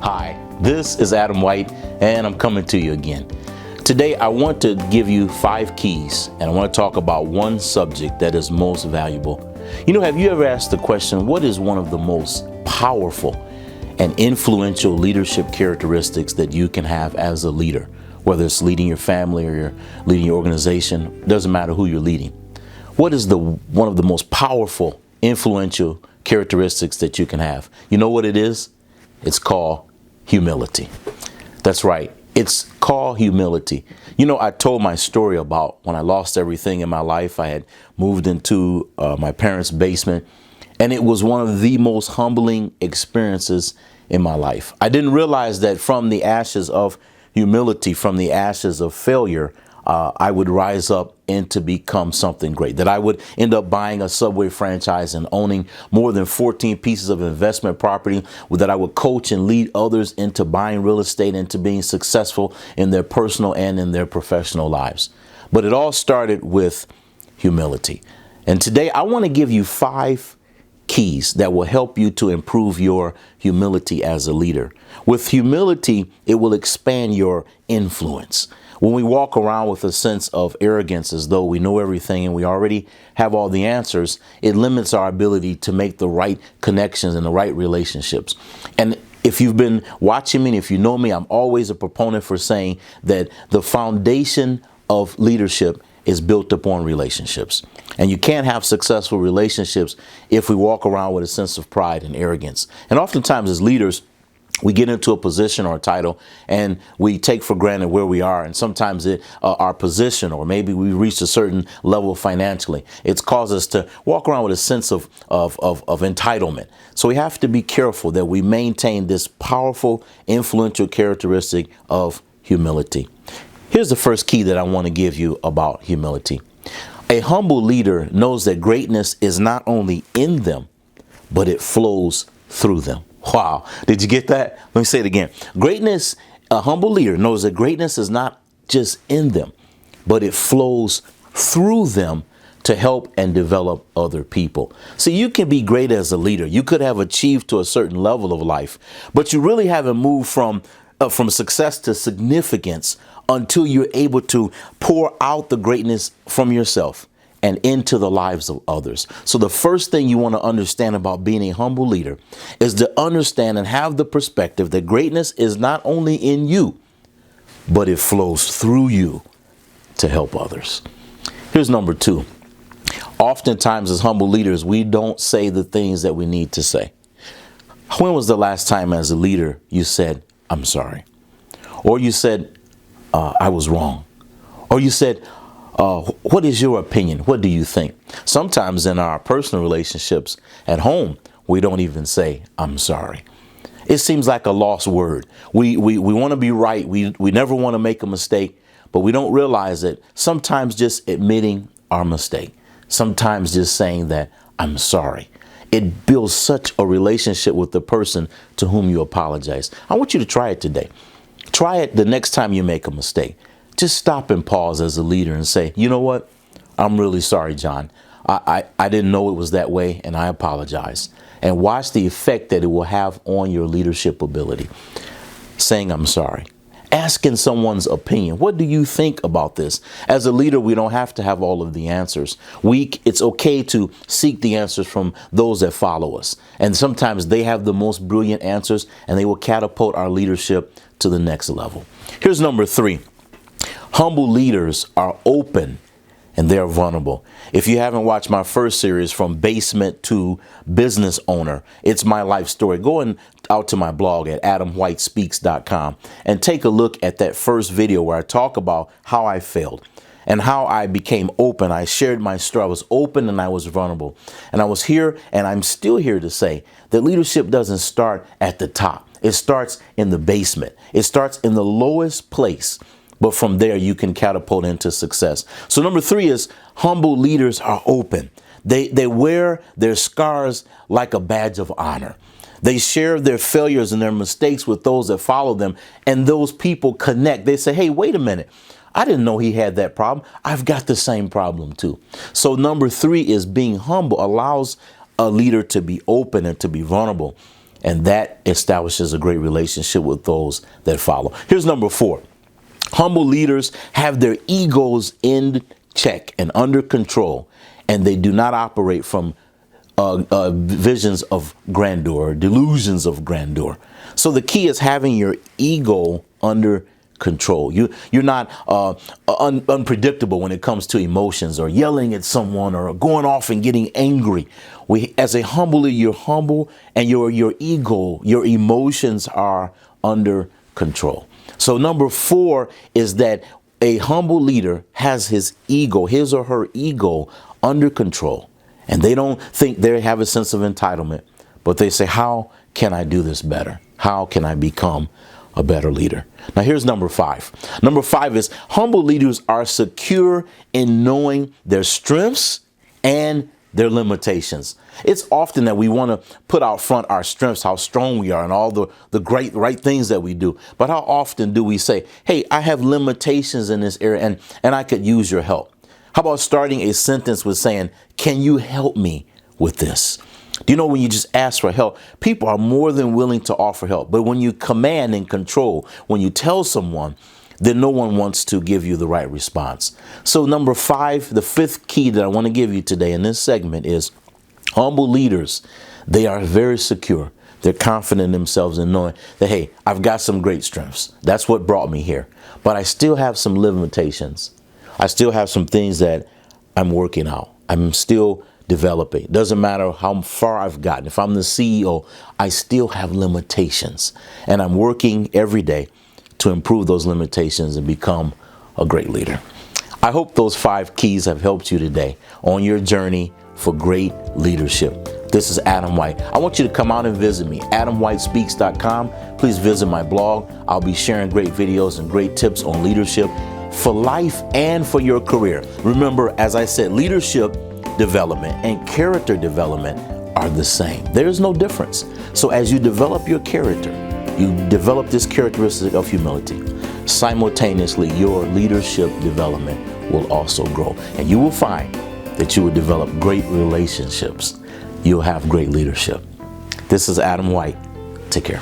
Hi, this is Adam White, and I'm coming to you again. Today, I want to give you 5 keys, and I want to talk about one subject that is most valuable. You know, have you ever asked the question, what is one of the most powerful and influential leadership characteristics that you can have as a leader? Whether it's leading your family or you're leading your organization, doesn't matter who you're leading. What is one of the most powerful, influential characteristics that you can have? You know what it is? It's called humility. That's right. It's called humility. You know, I told my story about when I lost everything in my life. I had moved into my parents' basement, and it was one of the most humbling experiences in my life. I didn't realize that from the ashes of humility, from the ashes of failure, I would rise up and to become something great, that I would end up buying a Subway franchise and owning more than 14 pieces of investment property, that I would coach and lead others into buying real estate and to being successful in their personal and in their professional lives. But it all started with humility. And today I want to give you 5 keys that will help you to improve your humility as a leader. With humility, it will expand your influence. When we walk around with a sense of arrogance as though we know everything and we already have all the answers, it limits our ability to make the right connections and the right relationships. And if you've been watching me, and if you know me, I'm always a proponent for saying that the foundation of leadership is built upon relationships. And you can't have successful relationships if we walk around with a sense of pride and arrogance. And oftentimes as leaders, we get into a position or a title and we take for granted where we are. And sometimes our position, or maybe we reach a certain level financially, it's caused us to walk around with a sense of entitlement. So we have to be careful that we maintain this powerful, influential characteristic of humility. Here's the first key that I want to give you about humility. A humble leader knows that greatness is not only in them, but it flows through them. Wow. Did you get that? Let me say it again. Greatness, a humble leader knows that greatness is not just in them, but it flows through them to help and develop other people. See, you can be great as a leader. You could have achieved to a certain level of life, but you really haven't moved from success to significance until you're able to pour out the greatness from yourself and into the lives of others. So the first thing you want to understand about being a humble leader is to understand and have the perspective that greatness is not only in you, but it flows through you to help others. Here's number 2. Oftentimes as humble leaders, we don't say the things that we need to say. When was the last time as a leader you said, "I'm sorry"? Or you said, "I was wrong"? Or you said, what is your opinion? What do you think? Sometimes in our personal relationships at home, we don't even say, "I'm sorry." It seems like a lost word. We want to be right. We never want to make a mistake, but we don't realize that sometimes just admitting our mistake, sometimes just saying that "I'm sorry," it builds such a relationship with the person to whom you apologize. I want you to try it today. Try it the next time you make a mistake. Just stop and pause as a leader and say, "You know what? I'm really sorry, John. I didn't know it was that way, and I apologize." And watch the effect that it will have on your leadership ability. Saying "I'm sorry." Asking someone's opinion. What do you think about this? As a leader, we don't have to have all of the answers. It's okay to seek the answers from those that follow us. And sometimes they have the most brilliant answers, and they will catapult our leadership to the next level. Here's number 3. Humble leaders are open and they're vulnerable. If you haven't watched my first series, From Basement to Business Owner, it's my life story. Go out to my blog at adamwhitespeaks.com and take a look at that first video where I talk about how I failed and how I became open. I shared my story. I was open and I was vulnerable. And I was here, and I'm still here to say that leadership doesn't start at the top. It starts in the basement. It starts in the lowest place. But from there, you can catapult into success. So number 3 is humble leaders are open. They wear their scars like a badge of honor. They share their failures and their mistakes with those that follow them. And those people connect. They say, "Hey, wait a minute. I didn't know he had that problem. I've got the same problem too." So number 3 is being humble allows a leader to be open and to be vulnerable. And that establishes a great relationship with those that follow. Here's number 4. Humble leaders have their egos in check and under control, and they do not operate from visions of grandeur, delusions of grandeur. So the key is having your ego under control. You're not unpredictable when it comes to emotions or yelling at someone or going off and getting angry. As a humble leader, you're humble, and your ego, your emotions are under control. So number 4 is that a humble leader has his ego, his or her ego, under control. And they don't think they have a sense of entitlement, but they say, how can I do this better? How can I become a better leader? Now, here's number 5. Number 5 is humble leaders are secure in knowing their strengths and their limitations. It's often that we want to put out front our strengths, how strong we are, and all the great right things that we do. But how often do we say, hey, I have limitations in this area and I could use your help? How about starting a sentence with saying, can you help me with this? Do you know when you just ask for help, people are more than willing to offer help. But when you command and control, when you tell someone, then no one wants to give you the right response. So number 5, the 5th key that I want to give you today in this segment is humble leaders. They are very secure. They're confident in themselves and knowing that, hey, I've got some great strengths. That's what brought me here. But I still have some limitations. I still have some things that I'm working out. I'm still developing. It doesn't matter how far I've gotten. If I'm the CEO, I still have limitations. And I'm working every day to improve those limitations and become a great leader. I hope those 5 keys have helped you today on your journey for great leadership. This is Adam White. I want you to come out and visit me, adamwhitespeaks.com. Please visit my blog. I'll be sharing great videos and great tips on leadership for life and for your career. Remember, as I said, leadership development and character development are the same. There's no difference. So as you develop your character, you develop this characteristic of humility. Simultaneously, your leadership development will also grow. And you will find that you will develop great relationships. You'll have great leadership. This is Adam White. Take care.